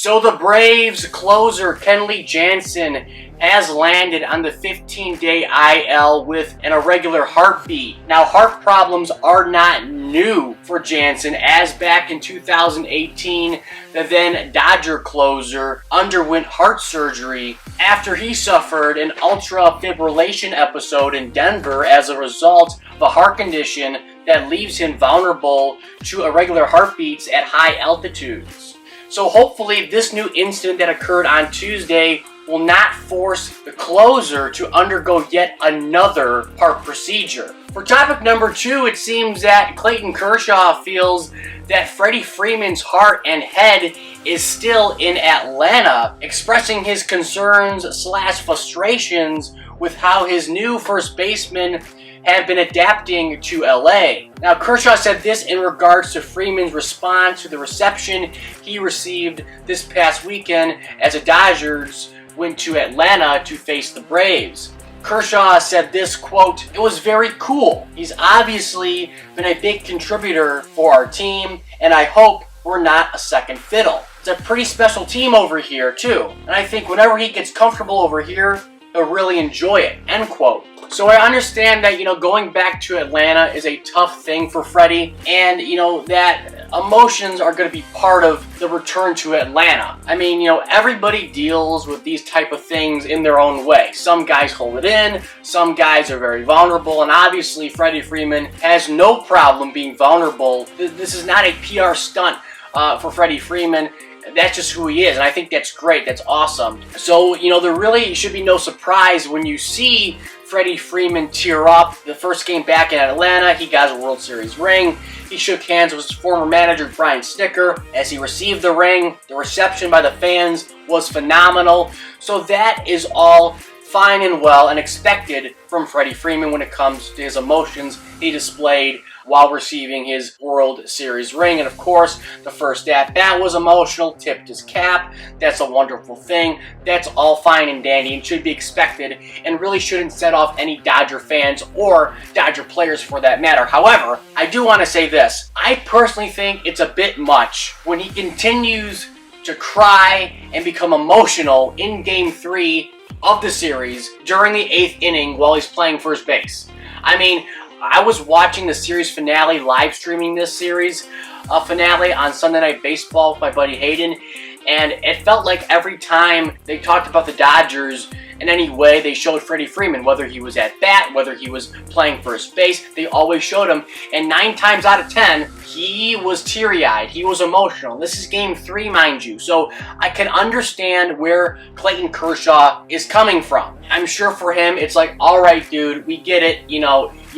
So the Braves closer Kenley Jansen has landed on the 15-day IL with an irregular heartbeat. Now, heart problems are not new for Jansen, as back in 2018, the then Dodger closer underwent heart surgery after he suffered an ultra fibrillation episode in Denver as a result of a heart condition that leaves him vulnerable to irregular heartbeats at high altitudes. So hopefully this new incident that occurred on Tuesday will not force the closer to undergo yet another heart procedure. For topic number 2, it seems that Clayton Kershaw feels that Freddie Freeman's heart and head is still in Atlanta, expressing his concerns/frustrations with how his new first baseman have been adapting to LA. Now, Kershaw said this in regards to Freeman's response to the reception he received this past weekend as the Dodgers went to Atlanta to face the Braves. Kershaw said this, quote, "It was very cool. He's obviously been a big contributor for our team, and I hope we're not a second fiddle. It's a pretty special team over here, too, and I think whenever he gets comfortable over here, he'll really enjoy it," end quote. So I understand that, going back to Atlanta is a tough thing for Freddie, and, that emotions are going to be part of the return to Atlanta. I mean, everybody deals with these type of things in their own way. Some guys hold it in, some guys are very vulnerable, and obviously Freddie Freeman has no problem being vulnerable. This is not a PR stunt for Freddie Freeman. That's just who he is, and I think that's great. That's awesome. So, there really should be no surprise when you see Freddie Freeman tear up. The first game back in Atlanta, he got his World Series ring. He shook hands with his former manager, Brian Snitker, as he received the ring. The reception by the fans was phenomenal. So that is all fine and well and expected from Freddie Freeman when it comes to his emotions he displayed while receiving his World Series ring. And of course, the first at-bat was emotional, tipped his cap. That's a wonderful thing. That's all fine and dandy and should be expected and really shouldn't set off any Dodger fans or Dodger players for that matter. However, I do want to say this. I personally think it's a bit much when he continues to cry and become emotional in Game 3 of the series during the 8th inning while he's playing first base. I mean, I was watching the series finale, live streaming this series finale on Sunday Night Baseball with my buddy Hayden, and it felt like every time they talked about the Dodgers in any way, they showed Freddie Freeman, whether he was at bat, whether he was playing first base, they always showed him, and 9 times out of 10, he was teary-eyed, he was emotional. This is Game 3, mind you, so I can understand where Clayton Kershaw is coming from. I'm sure for him, it's like, all right, dude, we get it, you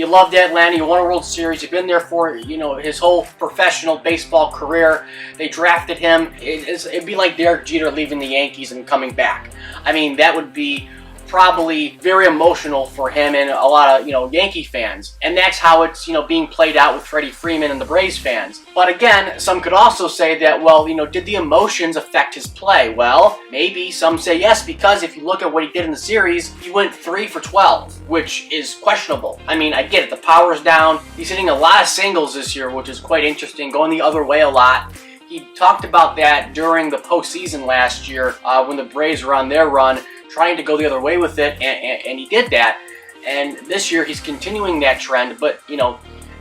loved Atlanta, you won a World Series, you've been there for, his whole professional baseball career. They drafted him. It'd be like Derek Jeter leaving the Yankees and coming back. I mean, that would be probably very emotional for him and a lot of, Yankee fans. And that's how it's, being played out with Freddie Freeman and the Braves fans. But again, some could also say that, well, did the emotions affect his play? Well, maybe some say yes, because if you look at what he did in the series, he went 3 for 12, which is questionable. I mean, I get it. The power's down. He's hitting a lot of singles this year, which is quite interesting, going the other way a lot. He talked about that during the postseason last year when the Braves were on their run, trying to go the other way with it, and he did that. And this year he's continuing that trend, but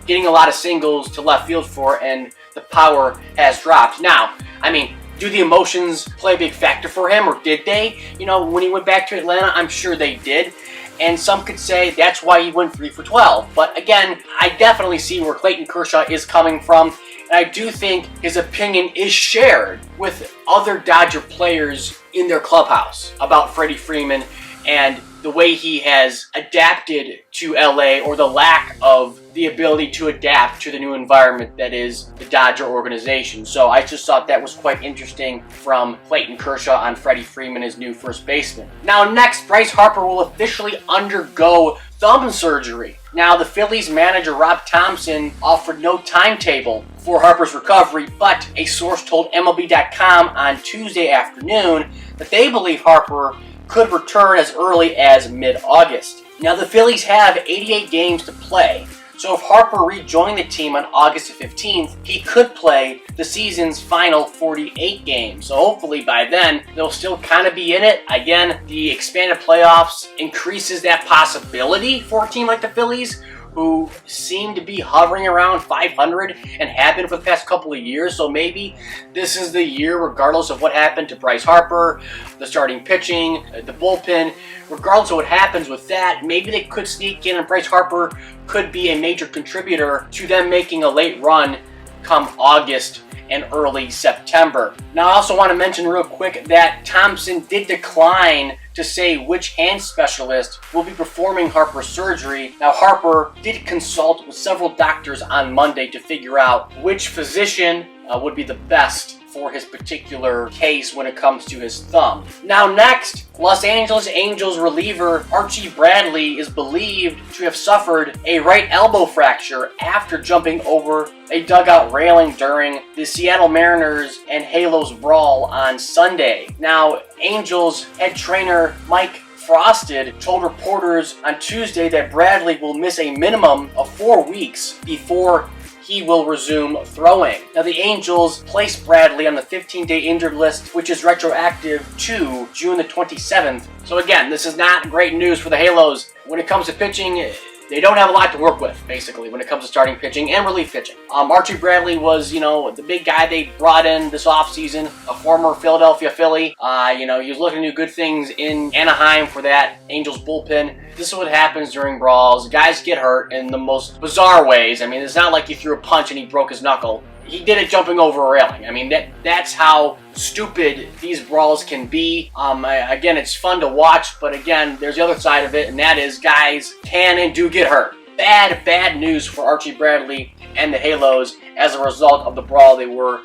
getting a lot of singles to left field for, and the power has dropped. Now, I mean, do the emotions play a big factor for him, or did they? When he went back to Atlanta, I'm sure they did. And some could say that's why he went 3 for 12. But again, I definitely see where Clayton Kershaw is coming from. And I do think his opinion is shared with other Dodger players in their clubhouse about Freddie Freeman and the way he has adapted to LA, or the lack of the ability to adapt to the new environment that is the Dodger organization. So I just thought that was quite interesting from Clayton Kershaw on Freddie Freeman, his new first baseman. Now next, Bryce Harper will officially undergo thumb surgery. Now, the Phillies manager Rob Thompson offered no timetable for Harper's recovery, but a source told MLB.com on Tuesday afternoon that they believe Harper could return as early as mid-August. Now, the Phillies have 88 games to play, So if Harper rejoined the team on August 15th, he could play the season's final 48 games. So hopefully by then, they'll still kind of be in it. Again, the expanded playoffs increases that possibility for a team like the Phillies, who seem to be hovering around 500 and have been for the past couple of years. So maybe this is the year, regardless of what happened to Bryce Harper, the starting pitching, the bullpen, regardless of what happens with that, maybe they could sneak in and Bryce Harper could be a major contributor to them making a late run come August and early September. Now, I also want to mention real quick that Thompson did decline to say which hand specialist will be performing Harper's surgery. Now, Harper did consult with several doctors on Monday to figure out which physician would be the best for his particular case when it comes to his thumb. Now next, Los Angeles Angels reliever Archie Bradley is believed to have suffered a right elbow fracture after jumping over a dugout railing during the Seattle Mariners and Halos brawl on Sunday. Now, Angels head trainer Mike Frosted told reporters on Tuesday that Bradley will miss a minimum of 4 weeks before he will resume throwing. Now, the Angels placed Bradley on the 15-day injured list, which is retroactive to June the 27th. So again, this is not great news for the Halos. When it comes to pitching, they don't have a lot to work with, basically, when it comes to starting pitching and relief pitching. Archie Bradley was, the big guy they brought in this offseason, a former Philadelphia Philly. He was looking to do good things in Anaheim for that Angels bullpen. This is what happens during brawls. Guys get hurt in the most bizarre ways. I mean, it's not like he threw a punch and he broke his knuckle. He did it jumping over a railing. I mean, that's how stupid these brawls can be. Again, it's fun to watch, but again, there's the other side of it, and that is guys can and do get hurt. Bad news for Archie Bradley and the Halos as a result of the brawl they were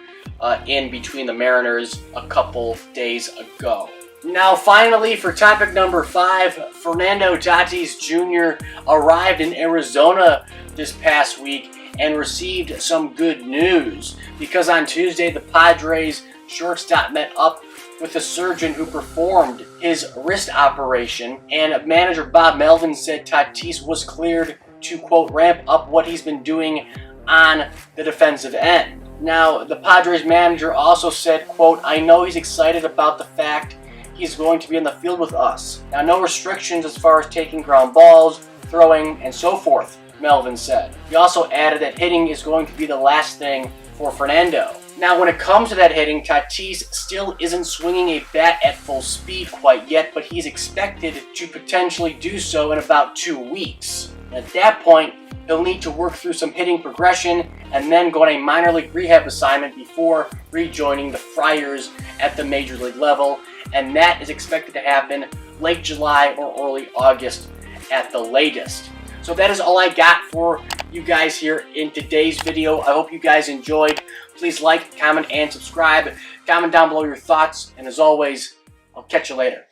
in between the Mariners a couple days ago. Now, finally, for topic number 5, Fernando Tatis Jr. arrived in Arizona this past week and received some good news, because on Tuesday the Padres shortstop met up with a surgeon who performed his wrist operation, and manager Bob Melvin said Tatis was cleared to, quote, ramp up what he's been doing on the defensive end. Now, the Padres manager also said, quote, I know he's excited about the fact he's going to be in the field with us. Now, no restrictions as far as taking ground balls, throwing, and so forth, Melvin said. He also added that hitting is going to be the last thing for Fernando. Now, when it comes to that hitting, Tatis still isn't swinging a bat at full speed quite yet, but he's expected to potentially do so in about 2 weeks. At that point, he'll need to work through some hitting progression and then go on a minor league rehab assignment before rejoining the Friars at the major league level, and that is expected to happen late July or early August at the latest. So that is all I got for you guys here in today's video. I hope you guys enjoyed. Please like, comment, and subscribe. Comment down below your thoughts, and as always, I'll catch you later.